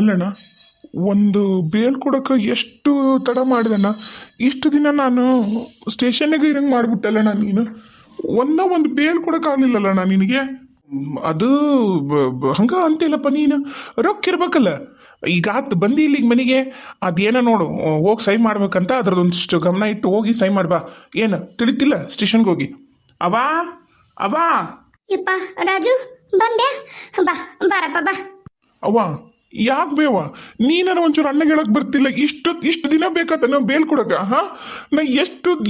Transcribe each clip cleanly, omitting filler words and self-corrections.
ಅಲ್ಲಣ್ಣ, ಒಂದು ಬೇಲ್ ಕೊಡೋಕೆ ಎಷ್ಟು ತಡ ಮಾಡಿದಣ್ಣ. ಇಷ್ಟು ದಿನ ನಾನು ಸ್ಟೇಷನ್ನಿಗೆ ಇರಂಗೆ ಮಾಡಿಬಿಟ್ಟಲ್ಲಣ್ಣ. ನೀನು ಒಂದು ಬೇಲ್ ಕೊಡೋಕ್ಕಾಗಲಿಲ್ಲಲ್ಲಣ್ಣ ನಿನಗೆ. ಅದು ಹಂಗ ಅಂತಿಲ್ಲಪ್ಪ. ನೀನು ರೊಕ್ಕ ಇರ್ಬೇಕಲ್ಲ. ಈಗ ಆತು ಬಂದು ಇಲ್ಲಿಗೆ ಮನೆಗೆ, ಅದೇನೋ ನೋಡು ಹೋಗಿ ಸೈ ಮಾಡ್ಬೇಕಂತ ಅದ್ರದ್ದೊಂದಿಷ್ಟು ಗಮನ ಇಟ್ಟು ಹೋಗಿ ಸೈ ಮಾಡ್ಬಾ. ಏನು ತಿಳಿತಿಲ್ಲ ಸ್ಟೇಷನ್ಗೆ ಹೋಗಿ. ಅವಾ ಅವಾ ಯಪ್ಪ ರಾಜು ಬಂದೆ, ಬಾ ಬಾರಪ್ಪ ಬಾ. ಅವ್ವ ಯಾಕೆ ಬೇವ, ನೀನಾರ ಒಂಚೂರು ಅಣ್ಣಗೆ ಹೇಳಕ್ ಬರ್ತಿಲ್ಲ. ಇಷ್ಟು ದಿನ ಬೇಕಾತ ನಾವು ಬೇಲ್ ಕೊಡಕ? ಹಾ, ನಾ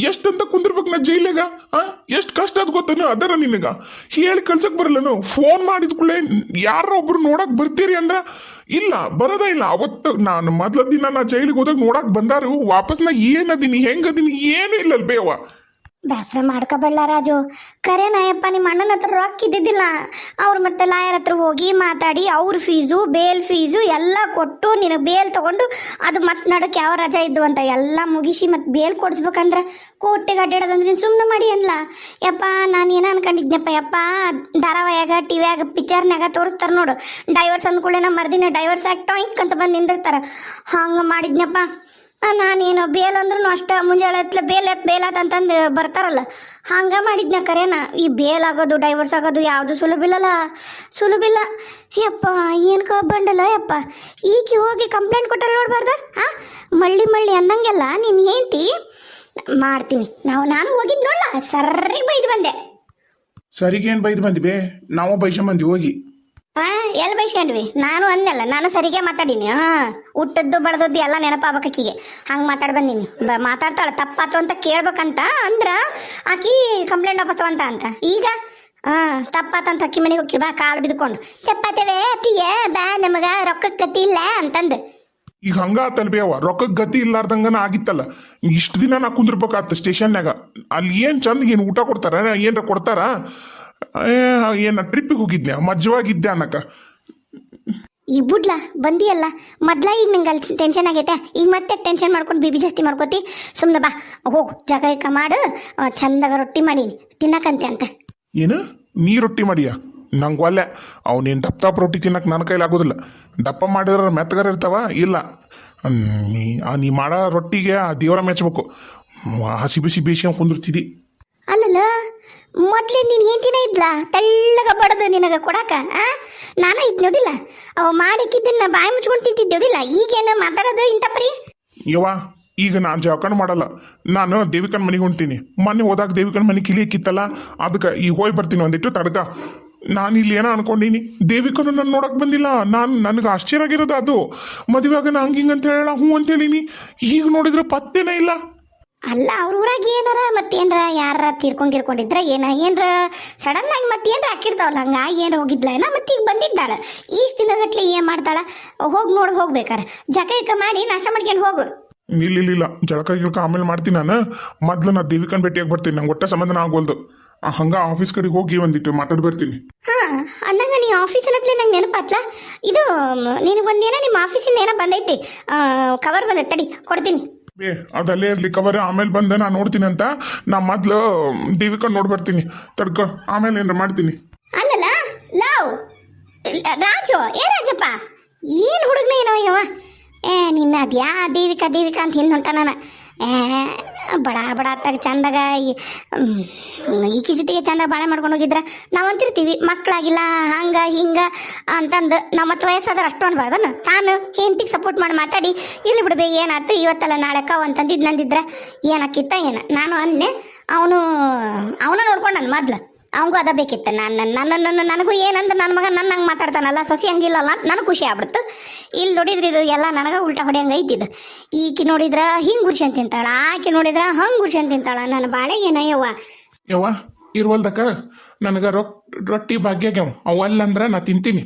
ಎಷ್ಟಂತ ಕುಂದಿರ್ಬೇಕು ನಾ ಜೈಲಾಗ? ಹಾ, ಎಷ್ಟು ಕಷ್ಟ ಅದ್ ಗೊತ್ತನು ಅದರ ನಿನಗ ಹೇಳಿ ಕಳ್ಸಕ್ ಬರಲ್ಲನು. ಫೋನ್ ಮಾಡಿದ ಕೂಡಲೇ ಯಾರ ಒಬ್ರು ನೋಡಕ್ ಬರ್ತೀರಿ ಅಂದ್ರ ಇಲ್ಲ, ಬರೋದೇ ಇಲ್ಲ. ಅವತ್ತು ನಾನು ಮೊದ್ಲ ದಿನ ನಾ ಜೈಲಿಗೆ ಹೋದಾಗ ನೋಡಕ್ ಬಂದಾರು, ವಾಪಸ್ ನಾ ಏನದೀನಿ ಹೆಂಗದೀನಿ ಏನೂ ಇಲ್ಲ ಬೇವ. ಬೇಸರ ಮಾಡ್ಕೋಬೇಡ ರಾಜು. ಕರೆನಾಯಪ್ಪ ನಿಮ್ಮ ಅಣ್ಣನ ಹತ್ರ ರೊಕ್ಕ ಇದ್ದಿದ್ದಿಲ್ಲ. ಅವ್ರು ಮತ್ತೆ ಲಾಯರ್ ಹತ್ರ ಹೋಗಿ ಮಾತಾಡಿ ಅವ್ರ ಫೀಸು ಬೇಲ್ ಫೀಸು ಎಲ್ಲ ಕೊಟ್ಟು ನಿನಗೆ ಬೇಲ್ ತಗೊಂಡು ಅದು ಮತ್ತೆ ನಡಕ್ಕೆ ಯಾವ ರಜಾ ಇದ್ದು ಅಂತ ಎಲ್ಲ ಮುಗಿಸಿ ಮತ್ತೆ ಬೇಲ್ ಕೊಡಿಸ್ಬೇಕಂದ್ರೆ ಕೋರ್ಟಿಗೆ ಅಡ್ಡಾಡೋದಂದ್ರೆ ನೀನು ಸುಮ್ಮನೆ ಮಾಡಿ ಅನ್ಲ. ಯಪ್ಪ ನಾನು ಏನೋ ಅನ್ಕೊಂಡಿದ್ನಪ್ಪ. ಯಪ್ಪ ಧಾರಾವಾಹಿಯಾಗ ಟಿವಿಯಾಗ ಪಿಕ್ಚರ್ನಾಗ ತೋರಿಸ್ತಾರೆ ನೋಡು, ಡೈವರ್ಸ್ ಅಂದ್ಕೊಳ್ಳೆ ನಮ್ಮ ಮರ್ದಿನ ಡೈವರ್ಸ್ ಆ್ಯಕ್ಟ್ ಅಂತ ಬಂದು ನಿಂದಿರ್ತಾರೆ. ಹಂಗೆ ಮಾಡಿದ್ನಪ್ಪ ನಾನೇನು. ಬೇಲ್ ಅಂದ್ರೂ ಅಷ್ಟ ಮುಂಜಾನೆ ಎತ್ತಲ ಬೇಲಾತ್ ಅಂತಂದು ಬರ್ತಾರಲ್ಲ, ಹಂಗೆ ಮಾಡಿದ್ನ. ಕರೆನ ಈ ಬೇಲ್ ಆಗೋದು ಡೈವರ್ಸ್ ಆಗೋದು ಯಾವುದು ಸುಲಭಿಲ್ಲ. ಯಪ್ಪ ಏನು ಕಬ್ಬಂಡಲ್ಲ ಯಪ್ಪ. ಈಕೆ ಹೋಗಿ ಕಂಪ್ಲೇಂಟ್ ಕೊಟ್ಟಲ್ಲ ನೋಡ್ಬಾರ್ದ? ಹಾಂ, ಮಳ್ಳಿ ಅಂದಂಗೆಲ್ಲ ನೀನು ಏಂತಿ ಮಾಡ್ತೀನಿ. ನಾನು ಹೋಗಿದ್ದು ನೋಡಲ್ಲ, ಸರ್ರಿ ಬೈದು ಬಂದೆ. ಸರಿಗೇನು ಬೈದು ಬಂದಿ ಬೇ? ನಾವು ಬೈಸಂಬಂದಿ ಹೋಗಿ. ಎಲ್ಲಿ ಬೈಸ್ಕೊಂಡ್ವಿ? ನಾನು ಅಂದಲ್ಲ, ನಾನು ಸರಿಗೆ ಮಾತಾಡೀನಿ. ಹುಟ್ಟದ್ದು ಬೆಳೆದದ್ದು ಎಲ್ಲ ನೆನಪಾಗಬೇಕೀಗೆ. ಹಂಗೆ ಮಾತಾಡಿ ಬಂದೀನಿ. ಮಾತಾಡ್ತಾಳೆ ತಪ್ಪಾತು ಅಂತ ಕೇಳ್ಬೇಕಂತ ಅಂದ್ರ ಆಕಿ ಕಂಪ್ಲೇಂಟ್ ವಾಪಸ್ ಅಂತ ಈಗ ತಪ್ಪಾತಂತ ಅಕ್ಕಿ ಮನೆಗೆ ಹೋಗಿ ಬಾ ಕಾಲು ಬಿದ್ಕೊಂಡು ತಪ್ಪಾತೇವೆ ಪ್ರಿಯ ಬಾ ನಮಗ ರೊಕ್ಕಕ್ಕೆ ಗತಿ ಇಲ್ಲ ಅಂತಂದು. ಈಗ ಹಂಗ ಆತಲ್ ಬೇವ, ರೊಕ್ಕಕ್ಕೆ ಗತಿ ಇಲ್ಲಾರ್ದಂಗನ ಆಗಿತ್ತಲ್ಲ. ಇಷ್ಟು ದಿನ ನಾ ಕುಂದಿರ್ಬೇಕಾತ ಸ್ಟೇಷನ್ಯಾಗ. ಅಲ್ಲಿ ಏನು ಚಂದ ಏನು ಊಟ ಕೊಡ್ತಾರ, ಏನರ ಕೊಡ್ತಾರ? ಏನ ಟ್ರಿಪ್ಪಿಗೆ ಹೋಗಿದ್ನ್ಯಾ, ಮಜ್ವಾಗಿದ್ದೆ ಅನ್ನಕ. ಈಗ ಬಿಡ್ಲಾ ಬಂದಿಯಲ್ಲ ಮೊದ್ಲ. ಈಗ ನಂಗೆ ಅಲ್ಲಿ ಟೆನ್ಷನ್ ಆಗೈತೆ. ಈಗ ಮತ್ತೆ ಟೆನ್ಷನ್ ಮಾಡ್ಕೊಂಡು ಬಿ ಜಾಸ್ತಿ ಮಾಡ್ಕೋತಿ. ಸುಮ್ಮನೆ ಬಾ, ಹೋಗು ಜಾಗ ಮಾಡು. ಚಂದಾಗ ರೊಟ್ಟಿ ಮಾಡೀನಿ ತಿನ್ನಕಂತೆ ಅಂತ. ಏನು ನೀ ರೊಟ್ಟಿ ಮಾಡಿಯಾ? ನಂಗೆ ಒಲ್ಲೆ. ಅವನೇನು ದಪ್ಪ ರೊಟ್ಟಿ ತಿನ್ನಕ್ಕೆ ನನ್ನ ಕೈಲಿ ಆಗೋದಿಲ್ಲ. ದಪ್ಪ ಮಾಡಿದ್ರೆ ಮೆತ್ತಗಾರ ಇರ್ತಾವ. ಇಲ್ಲ, ನೀ ಮಾಡೋ ರೊಟ್ಟಿಗೆ ಆ ದೇವರ ಮೆಚ್ಚಬೇಕು. ಹಸಿ ಬಿಸಿ ಬೇಯಿಸ್ಕೊಂಡು ಕುಂದಿರ್ತಿದ್ದಿ. ಅಲ್ಲಲ್ಲ, ಮೊದ್ಲೇ ನೀನು ಏನ್ತಿನ ಇದ್ಲ ತೆಳ್ಳಗ ಬಡದು ನಿನಗೆ ಕೊಡಾಕ? ನಾನು ಇದ್ನೋದಿಲ್ಲ, ಅವು ಮಾಡಿಕ್ಕಿದ್ದನ್ನ ಬಾಯಿ ಮುಚ್ಕೊಂಡು ತಿಂತಿದ್ದೇವುದಿಲ್ಲ. ಈಗೇನು ಮಾತಾಡೋದು ಇಂಥ ಪರಿ? ಯವ್ವ, ಈಗ ನಾನು ಜವಾಕಂಡು ಮಾಡಲ್ಲ. ನಾನು ದೇವಿಕನ ಮನೆಗೆ ಹೊಂಟೀನಿ. ಮೊನ್ನೆ ಹೋದಾಗ ದೇವಿಕನ ಮನೆ ಕಿಲಿಯಕ್ಕಿತ್ತಲ್ಲ, ಅದಕ್ಕೆ ಈಗ ಹೋಗಿ ಬರ್ತೀನಿ ಒಂದಿಟ್ಟು ತಡ್ಕ. ನಾನು ಇಲ್ಲಿ ಏನೋ ಅನ್ಕೊಂಡೀನಿ, ದೇವಿಕನು ನಾನು ನೋಡಕ್ ಬಂದಿಲ್ಲ. ನನಗೆ ಆಶ್ಚರ್ಯ ಆಗಿರೋದು ಅದು. ಮದುವೆಯಾಗ ನಾ ಹಂಗಿಂಗ್ ಅಂತ ಹೇಳ ಹ್ಞೂ ಅಂತೇಳೀನಿ. ಈಗ ನೋಡಿದ್ರೆ ಪತ್ತೇನೇ ಇಲ್ಲ. ಅಲ್ಲ, ಅವ್ರ ಊರಾಗ ಏನಾರ ಮತ್ತೇನ್ರ ಯಾರ ತೀರ್ಕೊಂಡಿದ್ರ ಏನರ ಸಡನ್ ಆಗಿ ಮತ್ತೇನ್ರ ಹಾಕಿರ್ತಾವಲ್ಲ, ಹಂಗಾಗಿ ಏನಾರ ಹೋಗಿದ್ಲ ಮತ್ತೆ ಈಗ ಬಂದಿದ್ದಾಳ. ಈಷ್ಟು ದಿನಗಟ್ಲೆ ಏನು ಮಾಡ್ತಾಳ? ಹೋಗ್ಬೇಕಾರ ಜಕ ಮಾಡಿ ನಾಷ್ಟ ಮಾಡ್ಕೊಂಡು ಹೋಗು. ಇಲ್ಲ, ಜಳಕ ಗಿಳಕ ಆಮೇಲೆ ಮಾಡ್ತೀನಿ. ನಾನು ಮೊದ್ಲು ನಾ ದೇವಿಕನ್ ಭೇಟಿಯಾಗಿ ಬರ್ತೀನಿ. ನಂಗೆ ಒಟ್ಟ ಸಂಬಂಧನ ಆಗೋಲ್ದು. ಹಂಗ ಆಫೀಸ್ ಕಡೆಗೆ ಹೋಗಿ ಒಂದಿಟ್ಟು ಮಾತಾಡಿ ಬರ್ತೀನಿ. ಅಂದಂಗ ನೀ ಆಫೀಸ್ ಅನ್ನತ್ಲೆ ನಂಗೆ ನೆನಪಾತ್ಲ. ಇದು ನಿನಗೊಂದೇನೋ ನಿಮ್ಮ ಆಫೀಸಿಂದ ಏನೋ ಬಂದೈತಿ, ಕವರ್ ಬಂದೈತಿ. ತಡಿ ಕೊಡ್ತೀನಿ. ಅದಲ್ಲೇ ಇರ್ಲಿ ಕವರ್. ಆಮೇಲೆ ಬಂದ ನಾ ನೋಡ್ತೀನಿ ಅಂತ. ನಾ ಮೊದ್ಲು ದೇವಿಕನ್ ನೋಡ್ಬರ್ತೀನಿ ತಡ್ಕ, ಆಮೇಲೆ ಏನಾರ ಮಾಡ್ತೀನಿ. ಅಲ್ಲಲ್ಲ ಲವ್ ರಾಜು, ರಾಜಪ್ಪ ಏನು ಹುಡುಗ್ನ ಏನೋ ಯವ. ನಿನ್ನ ಅದ್ಯಾ ದೇವಿಕಾ ಅಂತ ಹಿಂದೆ ಹೊಂಟ. ನಾನು ಬಡ ಅತ್ತಾಗ ಚಂದಾಗ ಈಕಿ ಜೊತೆಗೆ ಚಂದಾಗ ಬಾಳೆ ಮಾಡ್ಕೊಂಡು ಹೋಗಿದ್ರ ನಾವು ಅಂತಿರ್ತೀವಿ ಮಕ್ಕಳಾಗಿಲ್ಲ ಹಂಗ ಹಿಂಗ ಅಂತಂದು. ನಾವು ಮತ್ತೆ ವಯಸ್ಸಾದ್ರೆ ಅಷ್ಟು ಅನ್ಬಾರ್ದನ. ತಾನು ಹೆಂಡತಿಗೆ ಸಪೋರ್ಟ್ ಮಾಡಿ ಮಾತಾಡಿ ಇಲ್ಲಿ ಬಿಡ್ಬೇ ಏನಾಯ್ತು ಇವತ್ತಲ್ಲ ನಾಳೆ ಕಾವು ಅಂತಂದಿದ್ದು ನಂದಿದ್ರೆ ಏನಕ್ಕಿತ್ತ ನಾನು ಅಂದೆ. ಅವನು ನೋಡ್ಕೊಂಡು ನನ್ನ ಮೊದ್ಲು ಅವಂಗೂ ಅದ ಬೇಕಿತ್ತು. ನನಗೂ ಏನಂದ್ರೆ ನನ್ನ ಮಗ ನನ್ನ ಹಂಗೆ ಮಾತಾಡ್ತಾನಲ್ಲ, ಸೊಸಿ ಹಂಗಿಲ್ಲಲ್ಲ, ನನಗೆ ಖುಷಿ ಆಗ್ಬಿಡ್ತು. ಇಲ್ಲಿ ನೋಡಿದ್ರೆ ಇದು ಎಲ್ಲ ನನಗೆ ಉಲ್ಟಾ ಹೊಡೆಯಂಗೆ ಐತಿದ್ದು. ಈಕಿ ನೋಡಿದ್ರೆ ಹಿಂಗೆ ಗುರ್ಷನ್ ತಿಂತಾಳ, ಆಕೆ ನೋಡಿದ್ರೆ ಹಂಗೆ ಗುರ್ಷನ್ ತಿಂತಾಳ. ನನ್ನ ಬಾಳೆ ಯವ್ವ ಇರ್ವಲ್ದಕ್ಕ. ನನಗೆ ರೊಟ್ಟಿ ಭಾಗ್ಯಾಗ್ಯಾವ. ಅವಲ್ಲಂದ್ರೆ ನಾ ತಿಂತೀನಿ.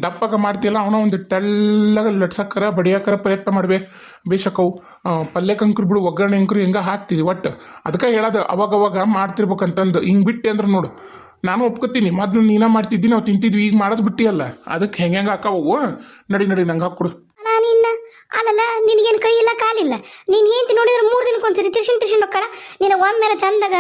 ದಪ್ಪಗ ಮಾಡ್ತಿಲ್ಲ ಅವನ ಒಂದು ತೆಳ್ಳಗ ಲಟ್ಸಕ್ಕರ ಬಡಿಯಾಕರ ಪ್ರಯತ್ನ ಮಾಡ್ಬೇಕು. ಬೇಸಕ್ಕವು ಪಲ್ಯ ಕಂಕ್ರು ಬಿಡು, ಒಗ್ಗರಣೆ ಅಂಕರು ಹಿಂಗೆ ಹಾಕ್ತಿದ್ವಿ. ಒಟ್ಟು ಅದಕ್ಕೆ ಹೇಳೋದು ಅವಾಗವಾಗ ಮಾಡ್ತಿರ್ಬೇಕಂತಂದು. ಹಿಂಗೆ ಬಿಟ್ಟು ಅಂದ್ರೆ ನೋಡು ನಾನು ಒಪ್ಕೋತೀನಿ. ಮೊದ್ಲು ನೀನ ಮಾಡ್ತಿದ್ದಿ, ನಾವು ತಿಂತಿದ್ವಿ. ಈಗ ಮಾಡೋದು ಬಿಟ್ಟಿಯಲ್ಲ, ಅದಕ್ಕೆ ಹೆಂಗೆ ಹಾಕಾವು. ನಡಿ ನಂಗೆ ಹಾಕ್ಕೊಡು. ನಾನಿನ್ನ ಅಲ್ಲಲ್ಲ ನಿನಗೇನು ಕೈ ಇಲ್ಲ ಕಾಲಿಲ್ಲ ನೀನು ಹೆಂಡ್ತಿ ನೋಡಿದ್ರೆ 3 ದಿನಕ್ಕೊಂದ್ಸರಿ ತಿರ್ಸಿನ್ ಹೋಗ್ಕಳ ನಿನಗೆ ಒಮ್ಮೆಲೆ ಚಂದಾಗ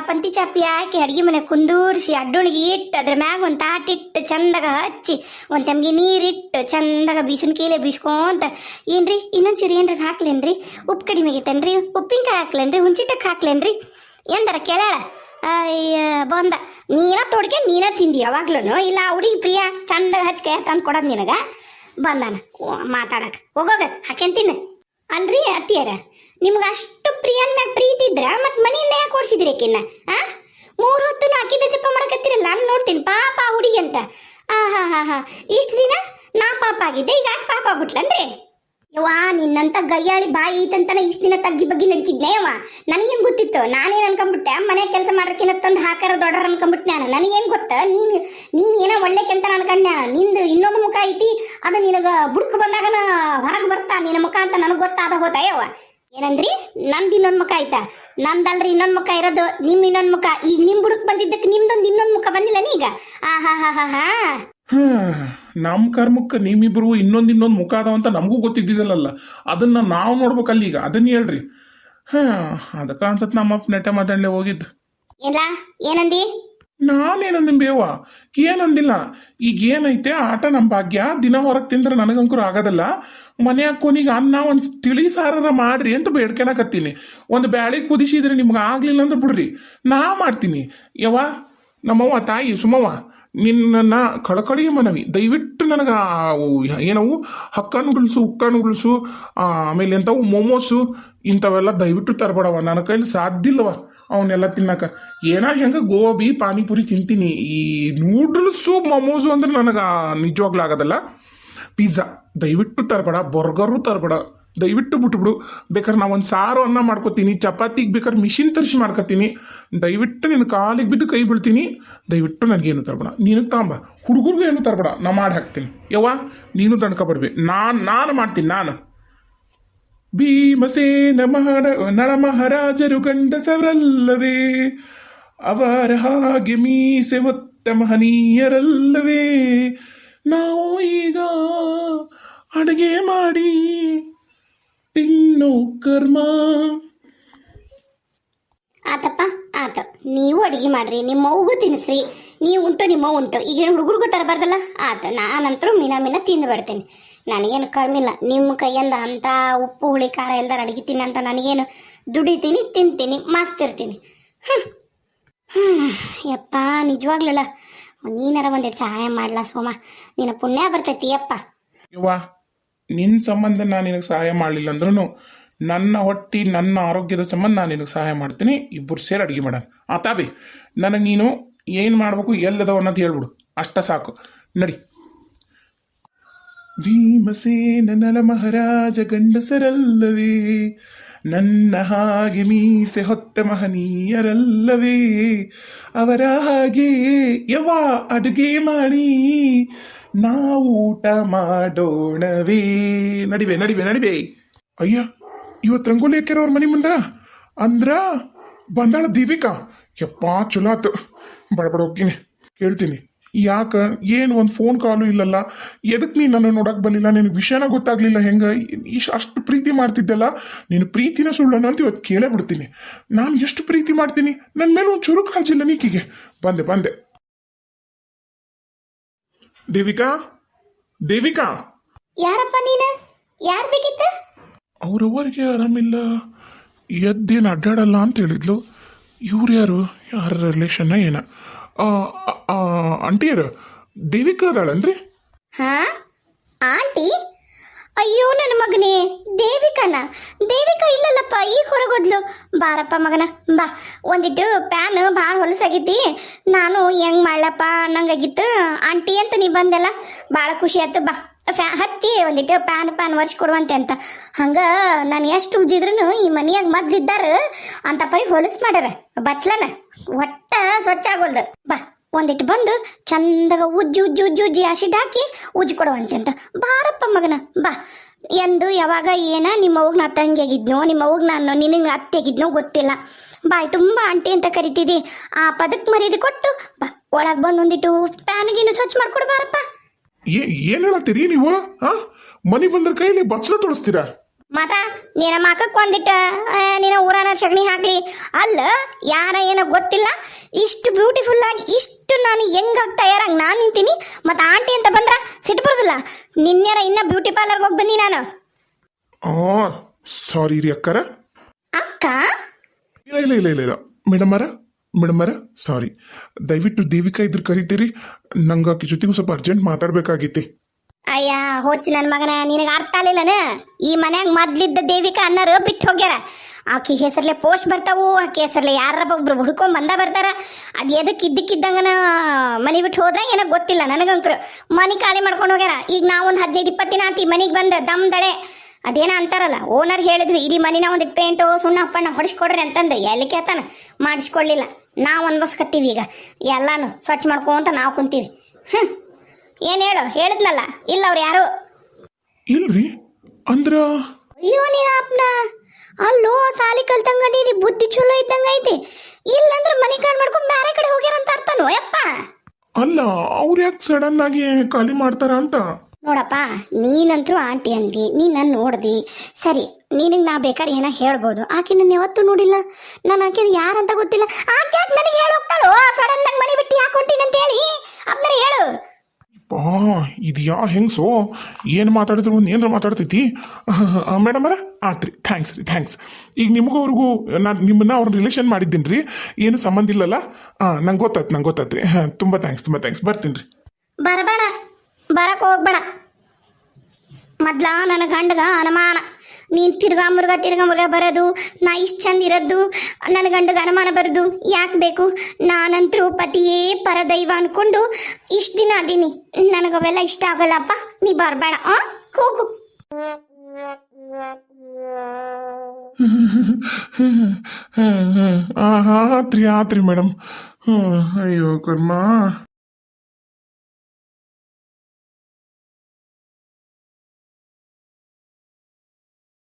ಪಂತಿ ಚಾಪಿ ಹಾಕಿ ಅಡ್ಗೆ ಮನೆ ಕುಂದೂರಿಸಿ ಅಡ್ಡೊಣಿಗೆ ಇಟ್ಟು ಅದ್ರ ಮ್ಯಾಗ ಒಂದು ತಾಟಿಟ್ಟು ಚಂದಾಗ ಹಚ್ಚಿ ಒಂದು ತೆಮ್ಗೆ ನೀರಿಟ್ಟು ಚಂದಾಗ ಬೀಸನ್ ಕೀಲೆ ಬೀಸ್ಕೊಂತ ಏನ್ರಿ ಇನ್ನೊಂಚೂರು ಏನ್ರ ಹಾಕ್ಲೇನ್ರಿ ಉಪ್ಪು ಕಡಿಮೆ ಆಗೈತೇನ್ರಿ ಉಪ್ಪಿನಕಾಯಿ ಹಾಕ್ಲೇನ್ರಿ ಹುಂಚಿಟ್ಟಕ್ಕೆ ಹಾಕ್ಲೇನ್ರಿ ಎಂದಾರ ಕೇಳಾಳ ಅಯ್ಯ ಬಂದ ನೀನ ತೊಡ್ಕೆ ನೀನ ತಿಂದಿ ಯಾವಾಗ್ಲೂ ಇಲ್ಲ ಹುಡುಗಿ ಪ್ರಿಯಾ ಚಂದಾಗ ಹಚ್ಕೆ ತಂದು ಕೊಡೋದು ನಿನಗ ಬಂದಾನ ಮಾತಾಡಕ್ ಹೋಗೋಗ ಹಾಕೇನ್ ತಿನ್ನ ಅಲ್ರಿ ಅತ್ತಿಯರ ನಿಮ್ಗೆ ಅಷ್ಟು ಪ್ರಿಯನ್ ಮ್ಯಾಗ ಪ್ರೀತಿ ಇದ್ರ ಮತ್ ಮನೆಯಿಂದ ಯಾಕೆ ಓಡಿಸಿದ್ರಿ ಆಕಿನ್ನ ಆ 3 ಹೊತ್ತು ಅಕ್ಕಿದ ಜಪ ಮಾಡಕತ್ತಿರಲ್ಲ ನಾನು ನೋಡ್ತೀನಿ ಪಾಪ ಹುಡುಗಿ ಅಂತ ಹಾ ಇಷ್ಟು ದಿನ ನಾ ಪಾಪ ಆಗಿದ್ದೆ ಈಗ ಯಾಕೆ ಪಾಪ ಆಗ್ಬಿಟ್ಲನ್ರಿ ಯವ್ವಾ ನಿನ್ನಂತ ಗಯ್ಯಾಳಿ ಬಾಯಿ ಐತಂತನ ಇಷ್ಟು ದಿನ ತಗ್ಗಿ ಬಗ್ಗೆ ನಡೀತಿದ್ನೆ ಯವ್ವ ನನಗೇನು ಗೊತ್ತಿತ್ತು ನಾನೇನು ಅನ್ಕೊಂಡ್ಬಿಟ್ಟೆ ಮನೆ ಕೆಲಸ ಮಾಡ್ರಕ್ಕಿನ ತಂದು ಹಾಕಾರ ದೊಡ್ಡರ ಅನ್ಕೊಂಡ್ಬಿಟ್ಟೆ ನಾನು ನನಗೇನು ಗೊತ್ತ ನೀನು ಏನೋ ಒಳ್ಳೆಕೆ ಅಂತ ಅನ್ಕೊಂಡೆ ನಿಂದು ಇನ್ನೊಂದು ಮುಖ ಐತಿ ಅದು ನಿನಗೆ ಬುಡ್ಕು ಬಂದಾಗ ಹೊರಗೆ ಬರ್ತಾ ನಿನ್ನ ಮುಖ ಅಂತ ನನಗೆ ಗೊತ್ತಾದ ಹೋತಾ ಯವ್ವ ಏನಂದ್ರಿ ನಂದು ಇನ್ನೊಂದು ಮುಖ ಆಯ್ತಾ ನಂದಲ್ರಿ ಇನ್ನೊಂದು ಮುಖ ಇರೋದು ನಿಮ್ಮ ಇನ್ನೊಂದು ಮುಖ ಈಗ ನಿಮ್ಮ ಬುಡಕ್ ಬಂದಿದ್ದಕ್ಕೆ ನಿಮ್ದೊಂದು ಇನ್ನೊಂದು ಮುಖ ಬಂದಿಲ್ಲ ನೀಗ ಹಾ ನಮ್ಮ ಕರ್ಮಕ್ಕೆ ನಿಮ್ಮಿಬ್ರು ಇನ್ನೊಂದು ಮುಖ ಅದಾವಂತ ನಮಗೂ ಗೊತ್ತಿದ್ದಿದ್ದಲ್ಲ ಅದನ್ನ ನಾವು ನೋಡ್ಬೇಕಲ್ಲ ಈಗ ಅದನ್ನ ಹೇಳ್ರಿ ಅದಕ್ಕೆ ಅನ್ಸತ್ ನಮ್ಮಪ್ಪ ನೆಟ್ಟೆ ಮಾತಾಡ್ಲೆ ಹೋಗಿದ್ದು ಏನ್ಲಾ ಏನಂದಿ ನಾನೇನಂದ ಬೇವ ಏನಂದಿಲ್ಲ ಈಗ ಏನೈತೆ ಆಟ ನಮ್ಮ ಭಾಗ್ಯ ದಿನ ಹೊರಗೆ ತಿಂದ್ರೆ ನನಗಂಕರು ಆಗೋದಲ್ಲ ಮನ್ಯಾಗ ಕೊನಿಗೆ ಅನ್ನ ಒಂದು ತಿಳಿ ಸಾರರ ಮಾಡ್ರಿ ಅಂತ ಬೇಡ್ಕೊಳಕತ್ತೀನಿ ಒಂದು ಬ್ಯಾಳಿ ಕುದಿಸಿದ್ರೆ ನಿಮ್ಗೆ ಆಗ್ಲಿಲ್ಲ ಅಂದ್ರೆ ಬಿಡ್ರಿ ನಾ ಮಾಡ್ತೀನಿ ಯವ್ವ ನಮ್ಮವ್ವ ತಾಯಿ ಸುಮವ್ವ ನಿನ್ನ ಕಳಕಳಿಯ ಮನವಿ ದಯವಿಟ್ಟು ನನಗೆ ಏನವು ಹಕ್ಕ ನೂಡಲ್ಸು ಉಕ್ಕ ನೂಡಲ್ಸು ಆಮೇಲೆ ಎಂಥವು ಮೋಮೋಸು ಇಂಥವೆಲ್ಲ ದಯವಿಟ್ಟು ತರಬೇಡವ ನನ್ನ ಕೈಲಿ ಸಾಧ್ಯ ಇಲ್ಲವ ಅವನ್ನೆಲ್ಲ ತಿನ್ನಕ ಹೆಂಗೆ ಗೋಬಿ ಪಾನಿಪುರಿ ತಿಂತೀನಿ ಈ ನೂಡಲ್ಸು ಮೋಮೋಸು ಅಂದ್ರೆ ನನಗೆ ನಿಜವಾಗ್ಲೂ ಆಗೋದಲ್ಲ ಪಿಜ್ಜಾ ದಯವಿಟ್ಟು ತರಬೇಡ ಬರ್ಗರು ತರಬೇಡ ದಯವಿಟ್ಟು ಬಿಟ್ಬಿಡು ಬೇಕಾದ್ರೆ ನಾ ಒಂದು ಸಾರು ಅನ್ನ ಮಾಡ್ಕೋತೀನಿ ಚಪಾತಿಗೆ ಬೇಕಾದ್ರೆ ಮಿಷಿನ್ ತರಿಸಿ ಮಾಡ್ಕೋತೀನಿ ದಯವಿಟ್ಟು ನಿನ್ನ ಕಾಲಿಗೆ ಬಿದ್ದು ಕೈ ಬೀಳ್ತೀನಿ ದಯವಿಟ್ಟು ನನಗೇನು ತರಬೇಡ ನೀನು ತಾಂಬ ಹುಡುಗರಿಗೂ ಏನು ತರಬೇಡ ನಾ ಮಾಡಿ ಹಾಕ್ತೀನಿ ಯವ್ವ ನೀನು ತಣ್ಕೊಬಡ್ಬಿ ನಾನು ಮಾಡ್ತೀನಿ ನಾನು ಭೀಮಸೇನ ನಳ ಮಹಾರಾಜರು ಗಂಡಸರಲ್ಲವೇ ಅವರ ಹಾಗೆ ಮೀಸೆ ಹೊತ್ತ ಮಹನೀಯರಲ್ಲವೇ ನಾವು ಈಗ ಅಡುಗೆ ಮಾಡಿ ತಿನ್ನೋ ಕರ್ಮ ಆತಪ್ಪ ಆತ ನೀವು ಅಡುಗೆ ಮಾಡ್ರಿ ನಿಮ್ಮ ಮಗುಗೂ ತಿನ್ನಿಸ್ರಿ ನೀವು ಉಂಟು ನಿಮ್ಮ ಉಂಟು ಈಗೇನು ಹುಡುಗರಿಗೂ ತರಬಾರ್ದಲ್ಲ ಆತ ನಾನಂತರೂ ಮೀನ ತಿಂದು ಬಿಡ್ತೇನೆ ನನಗೇನು ಕರ್ಮಿಲ್ಲ ನಿಮ್ಮ ಕೈಯಿಂದ ಅಂತ ಉಪ್ಪು ಹುಳಿ ಖಾರ ಎಲ್ಲದಾರ ಅಡುಗೆ ತಿನ್ನಂತ ನನಗೇನು ದುಡಿತೀನಿ ತಿಂತೀನಿ ಮಸ್ತ್ ಇರ್ತೀನಿ ಯಪ್ಪ ನಿಜವಾಗ್ಲಲ್ಲ ನೀನಾರ ಒಂದೆರಡು ಸಹಾಯ ಮಾಡ್ಲಾ ಸೋಮ ನಿನ್ನ ಪುಣ್ಯ ಬರ್ತೈತಿ ಯಪ್ಪ ಯವ್ವ ನಿನ್ನ ಸಂಬಂಧ ನಾನು ನಿನಗೆ ಸಹಾಯ ಮಾಡಲಿಲ್ಲ ಅಂದ್ರೂ ನನ್ನ ಹೊಟ್ಟಿ ನನ್ನ ಆರೋಗ್ಯದ ಸಂಬಂಧ ನಾನು ನಿನಗೆ ಸಹಾಯ ಮಾಡ್ತೀನಿ ಇಬ್ಬರು ಸೇರಿ ಅಡುಗೆ ಮಾಡೋಣ ಆತಾಬಿ ನನಗೆ ನೀನು ಏನು ಮಾಡಬೇಕು ಎಲ್ಲದವ ಅನ್ನೋದು ಹೇಳ್ಬಿಡು ಅಷ್ಟ ಸಾಕು ನಡಿ ಭೀಮಸೇನ ನಲ ಮಹಾರಾಜ ಗಂಡಸರಲ್ಲವೇ ನನ್ನ ಹಾಗೆ ಮೀಸೆ ಹೊತ್ತ ಮಹನೀಯರಲ್ಲವೇ ಅವರ ಹಾಗೆ ಯವ್ವ ಅಡುಗೆ ಮಾಡಿ ನಾವು ಊಟ ಮಾಡೋಣವೇ ನಡಿವೆ ಅಯ್ಯ ಇವತ್ತು ರಂಗೋಲಿ ಹಾಕ್ಯಾರ ಅವ್ರ ಮನೆ ಮುಂದ ಅಂದ್ರ ಬಂದಾಳ ದೀವಿಕಾ ಯಪ್ಪ ಚಲೋ ಆತು ಬಡಬಡ ಹೋಗ್ತೀನಿ ಕೇಳ್ತೀನಿ ಯಾಕ ಏನು ಒಂದು ಫೋನ್ ಕಾಲು ಇಲ್ಲಲ್ಲ ಎದಕ್ಕೆ ನೀನು ನನ್ನ ನೋಡಕ್ ಬರಲಿಲ್ಲ ನಿನಗೆ ವಿಷಯನ ಗೊತ್ತಾಗ್ಲಿಲ್ಲ ಹೆಂಗ ಅಷ್ಟು ಪ್ರೀತಿ ಮಾಡ್ತಿದ್ದಲ್ಲ ನೀನು ಪ್ರೀತಿನ ಸುಳ್ಳನ ಅಂತ ಇವತ್ತು ಕೇಳೇ ಬಿಡ್ತೀನಿ ನಾನು ಎಷ್ಟು ಪ್ರೀತಿ ಮಾಡ್ತೀನಿ ನನ್ನ ಮೇಲೆ ಒಂದು ಚುರುಕು ಹಾಜಿಲ್ಲ ನೀಕಿಗೆ ಬಂದೆ ದೇವಿಕಾ ಯಾರಪ್ಪ ನೀನು ಯಾರು ಬೇಕಿತ್ತ ಅವ್ರವ್ರಿಗೆ ಆರಾಮಿಲ್ಲ ಎದ್ದೇನು ಅಡ್ಡಾಡಲ್ಲ ಅಂತ ಹೇಳಿದ್ಲು ಇವ್ರು ಯಾರ ರಿಲೇಷನ್ನ ಏನ ಆಂಟಿಯರು ದೇವಿಕಾ ಅದಾಳನ್ರಿ ಹಾ ಆಂಟಿ ಅಯ್ಯೋ ನನ್ನ ಮಗನೇ ದೇವಿಕಾ ಇಲ್ಲಲ್ಲಪ್ಪ ಈಗ ಹೊರಗೋದ್ಲು ಬಾರಪ್ಪ ಮಗನ ಬಾ ಒಂದಿಟ್ಟು ಪ್ಯಾನ್ ಭಾಳ ಹೊಲಸಾಗೈತಿ ನಾನು ಹೆಂಗ್ ಮಾಡ್ಲಪ್ಪ ಅನ್ನಂಗಾಗಿತ್ತು ಆಂಟಿ ಅಂತ ನೀ ಬಂದೆಲ್ಲ ಭಾಳ ಖುಷಿ ಆಯ್ತು ಬಾ ಹತ್ತಿ ಒಂದಿಟ್ಟು ಪ್ಯಾನ್ ಒರೆಸ್ಕೊಡುವಂತೆ ಅಂತ ಹಂಗೆ ನಾನು ಎಷ್ಟು ಉಜ್ಜಿದ್ರು ಈ ಮನೆಯಾಗ ಮೊದ್ಲಿದ್ದಾರ ಅಂತ ಪರಿ ಹೊಲಸು ಮಾಡ್ಯಾರ ಬಚ್ಲನ ಒಟ್ಟ ಸ್ವಚ್ಛ ಆಗೋಲ್ದು ಬಾ ಒಂದಿಟ್ಟು ಬಂದು ಚಂದಾಗ ಉಜ್ಜಿ ಆಸಿಡ್ ಹಾಕಿ ಉಜ್ಜಿ ಕೊಡುವಂತೆ ಅಂತ ಬಾರಪ್ಪ ಮಗನ ಬಾ ಎಂದು ಯಾವಾಗ ಏನ ನಿಮ್ಮ ಅವ್ಗ ನಾ ತಂಗಿಯಾಗಿದ್ನೋ ನಿಮ್ಮ ಅವ್ಗ ನಾನು ನಿನಗೆ ಅತ್ತೆಗಿದ್ನೋ ಗೊತ್ತಿಲ್ಲ ಬಾಯ್ ತುಂಬ ಆಂಟಿ ಅಂತ ಕರಿತಿದ್ದಿ ಆ ಪದಕ್ಕೆ ಮರ್ಯಾದೆ ಕೊಟ್ಟು ಬಾ ಒಳಗೆ ಬಂದು ಒಂದಿಟ್ಟು ಪ್ಯಾನ್ಗೇನು ಸ್ವಚ್ಛ ಮಾಡ್ಕೊಡು ಬಾರಪ್ಪ ಏನ್ ಹೇಳತ್ತೀರಿ ನೀವು ಮನೆ ಬಂದ್ರ ಕೈಲಿ ಬಚ್ಚಲ ತೊಳಸ್ತೀರಾ? ಮತ್ತ ನಿನ್ನ ಮಕಕ್ಕೆ ಒಂದಿಟ್ಟ ನಿನ್ನ ಊರನ ಸಗಣಿ ಹಾಕ್ಲಿ ಅಲ್ಲ, ಯಾರ ಏನೋ ಗೊತ್ತಿಲ್ಲ, ಇಷ್ಟು ಬ್ಯೂಟಿಫುಲ್ ಆಗಿ ಇಷ್ಟು ನಾನು ಹೆಂಗಾಗಿ ತಯಾರಾಗಿ ನಾನು ನಿಂತೀನಿ, ಮತ್ತು ಆಂಟಿ ಅಂತ ಬಂದ್ರ ಸಿಟ್ಟು ಬರೋದಿಲ್ಲ. ನಿನ್ನೆರ ಇನ್ನ ಬ್ಯೂಟಿ ಪಾರ್ಲರ್ಗೆ ಹೋಗಿ ಬಂದಿ ನಾನು. ಸಾರಿ ರೀ ಅಕ್ಕರ. ಅಕ್ಕ ಇಲ್ಲ ಇಲ್ಲ ಇಲ್ಲ ಇಲ್ಲ ಇಲ್ಲ ಮೇಡಮರ ಸಾರಿ. ದಯವಿಟ್ಟು ದೇವಿಕಾ ಇದ್ರ ಕರಿತೀರಿ, ನಂಗೆ ಆಕಿ ಜೊತೆಗೂ ಸ್ವಲ್ಪ ಅರ್ಜೆಂಟ್ ಮಾತಾಡ್ಬೇಕಾಗಿತ್ತೆ. ಅಯ್ಯ ಹೋಚಿ ನನ್ನ ಮಗನ, ನಿನಗೆ ಅರ್ಥ ಆಗಲಿಲ್ಲನ? ಈ ಮನ್ಯಾಗ ಮೊದ್ಲಿದ್ದ ದೇವಿಕಾ ಅನ್ನೋರು ಬಿಟ್ಟು ಹೋಗ್ಯಾರ. ಆಕಿ ಹೆಸರ್ಲೆ ಪೋಸ್ಟ್ ಬರ್ತಾವು, ಆಕಿ ಹೆಸರ್ಲೆ ಯಾರಪ್ಪ ಒಬ್ರು ಹುಡ್ಕೊಂಡ್ ಬರ್ತಾರ. ಅದು ಎದಕ್ಕೆ ಇದ್ದಕ್ಕಿದ್ದಂಗನ ಮನೆ ಬಿಟ್ಟು ಹೋದ್ರೆ ಏನೋ ಗೊತ್ತಿಲ್ಲ ನನಗಂಕ್ರು. ಮನೆ ಖಾಲಿ ಮಾಡ್ಕೊಂಡು ಹೋಗ್ಯಾರ. ಈಗ ನಾವೊಂದು 15-20 ದಿನ ಆತಿ ಮನೆಗೆ ಬಂದ ದಮ್ದಳೆ. ಅದೇನ ಅಂತಾರಲ್ಲ, ಓನರ್ ಹೇಳಿದ್ವಿ ಇಡೀ ಮನಿನ ಒಂದಿಟ್ಟು ಪೇಂಟು ಸುಣ್ಣ ಹಪ್ಪಣ್ಣ ಹೊಡಿಸ್ಕೊಡ್ರಿ ಅಂತಂದು. ಎಲ್ಲಿ ಕೇಳ್ತಾನ, ಮಾಡಿಸ್ಕೊಳ್ಳಿಲ್ಲ. ನಾವು ಅನ್ಬಸ್ಕತ್ತೀವಿ ಈಗ ಎಲ್ಲಾನು ಸ್ವಚ್ಛ ಮಾಡ್ಕೊಂತ ನಾವು ಕುಂತೀವಿ. ಏನು ಹೇಳು, ಹೇಳಿದ್ನಲ್ಲ, ಇಲ್ಲ ಅವ್ರು ಯಾರು ಇಲ್ರಿ ಅಂದ್ರ ಅಯ್ಯೋ ನೀನ ಅಪ್ನ ಅಲ್ಲೋ ಸಾಲಿ ಕಲ್ತಂಗ ಅದೀದಿ, ಬುದ್ಧಿ ಚಲೋ ಇದ್ದಂಗ ಐತಿ. ಇಲ್ಲಂದ್ರೆ ಮನೆ ಕಾಲ್ ಮಾಡ್ಕೊಂಡ್ ಬೇರೆ ಕಡೆ ಹೋಗ್ಯಾರ ಅಂತ ಅರ್ಥನೋ ಯಪ್ಪ? ಅಲ್ಲ, ಅವ್ರು ಯಾಕೆ ಸಡನ್ ಆಗಿ ಖಾಲಿ ಮಾಡ್ತಾರ ಅಂತ. ನೋಡಪ್ಪ, ನೀನಂತರೂ ಆಂಟಿ ಅಂದಿ, ನೀನು ನನ್ನ ನೋಡ್ದಿ, ಸರಿ, ನಿನಗೆ ನಾ ಬೇಕಾದ್ರೆ ಏನೋ ಹೇಳ್ಬೋದು. ಆಕೆ ನನ್ನ ಯಾವತ್ತೂ ನೋಡಿಲ್ಲ, ನಾನು ಆಕೆ ಯಾರಂತ ಗೊತ್ತಿಲ್ಲ. ಆಕೆ ಯಾಕೆ ನನಗೆ ಹೇಳಿ ಹೋಗ್ತಾಳೋ ಸಡನ್ ಆಗಿ ಮನೆ ಬಿಟ್ಟು ಯಾಕೆ ಹೊಂಟೀನಿ ಅಂತ ಹೇಳಿ? ಅದನ್ನ ಹೇಳು. ಇದು ಯಾ ಹೆಂಗ್ಸೋ, ಏನು ಮಾತಾಡಿದ್ರು ಒಂದು ಏನಾರ ಮಾತಾಡ್ತೈತಿ. ಮೇಡಮರ ಆತ್ರಿ, ಥ್ಯಾಂಕ್ಸ್ ರೀ, ಥ್ಯಾಂಕ್ಸ್. ಈಗ ನಿಮಗವ್ರಿಗೂ ನಾನು ನಿಮ್ಮನ್ನ ಅವ್ರ ರಿಲೇಷನ್ ಮಾಡಿದ್ದೀನಿ ರೀ, ಏನು ಸಂಬಂಧ ಇಲ್ಲಲ್ಲ. ನಂಗೆ ಗೊತ್ತಾಯ್ತು ರೀ. ತುಂಬ ಥ್ಯಾಂಕ್ಸ್. ಬರ್ತೀನಿ ರೀ. ಬರಬೇಡ, ಬರಕ್ಕೆ ಹೋಗ್ಬೇಡ. ಮೊದ್ಲ ನನ್ನ ಗಂಡಗ ಅನುಮಾನ, ನೀನು ತಿರ್ಗಾ ಮುರ್ಗ ಬರೋದು, ನಾ ಇಷ್ಟು ಚಂದ ಇರೋದು, ನನ್ನ ಗಂಡಗ ಅನುಮಾನ ಬರೋದು ಯಾಕೆ ಬೇಕು? ನಾನಂತರೂ ಪತಿಯೇ ಪರದೈವ ಅನ್ಕೊಂಡು ಇಷ್ಟು ದಿನ ಅದೀನಿ. ನನಗವೆಲ್ಲ ಇಷ್ಟ ಆಗಲ್ಲಪ್ಪ, ನೀ ಬರಬೇಡ. ಹೋಗು. ಆತ್ರಿ ಮೇಡಮ್. ಅಯ್ಯೋ ಕರ್ಮ.